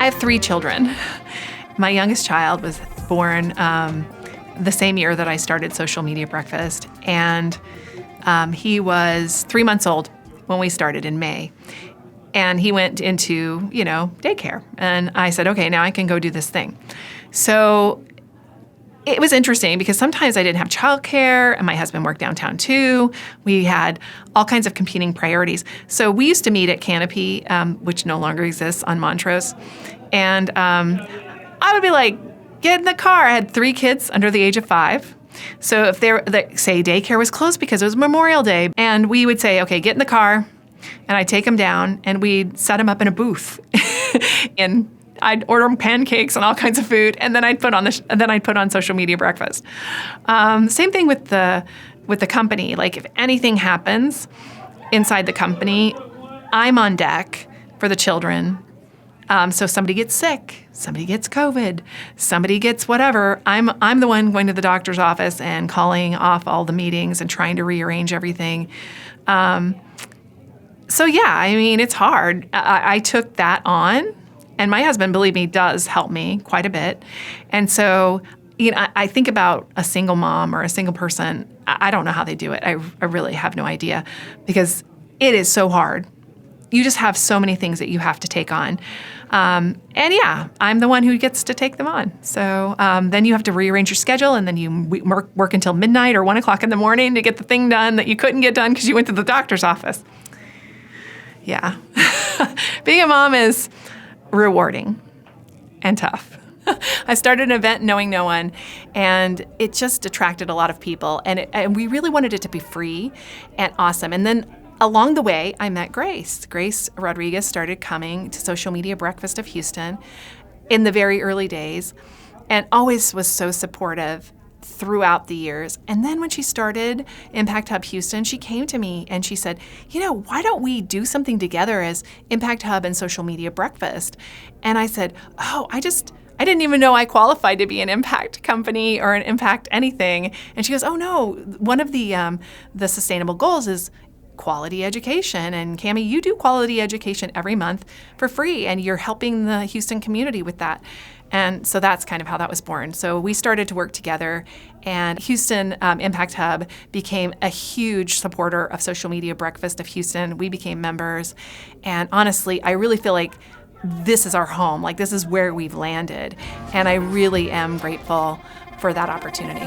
have 3 children. My youngest child was born the same year that I started Social Media Breakfast, and he was 3 months old when we started in May. And he went into, daycare. And I said, okay, now I can go do this thing. So it was interesting because sometimes I didn't have childcare, and my husband worked downtown too. We had all kinds of competing priorities. So we used to meet at Canopy, which no longer exists, on Montrose. And I would be like, get in the car. I had 3 kids under the age of 5. So if say daycare was closed because it was Memorial Day, and we would say, okay, get in the car, and I'd take them down, and we'd set them up in a booth, and I'd order them pancakes and all kinds of food, and then I'd put on Social Media Breakfast. Same thing with the company. Like if anything happens inside the company, I'm on deck for the children. So somebody gets sick, somebody gets COVID, somebody gets whatever. I'm the one going to the doctor's office and calling off all the meetings and trying to rearrange everything. So yeah, it's hard. I took that on, and my husband, believe me, does help me quite a bit. And so, I think about a single mom or a single person. I don't know how they do it. I really have no idea, because it is so hard. You just have so many things that you have to take on. And yeah, I'm the one who gets to take them on. So then you have to rearrange your schedule, and then you work until midnight or 1 o'clock in the morning to get the thing done that you couldn't get done because you went to the doctor's office. Yeah. Being a mom is rewarding and tough. I started an event knowing no one, and it just attracted a lot of people. And we really wanted it to be free and awesome. And then along the way, I met Grace. Grace Rodriguez started coming to Social Media Breakfast of Houston in the very early days, and always was so supportive throughout the years. And then when she started Impact Hub Houston, she came to me and she said, why don't we do something together as Impact Hub and Social Media Breakfast? And I said, I didn't even know I qualified to be an impact company or an impact anything. And she goes, oh no, one of the sustainable goals is quality education. And Cammie, you do quality education every month for free, and you're helping the Houston community with that. And so that's kind of how that was born. So we started to work together, and Houston Impact Hub became a huge supporter of Social Media Breakfast of Houston. We became members. And honestly, I really feel like this is our home. Like, this is where we've landed. And I really am grateful for that opportunity.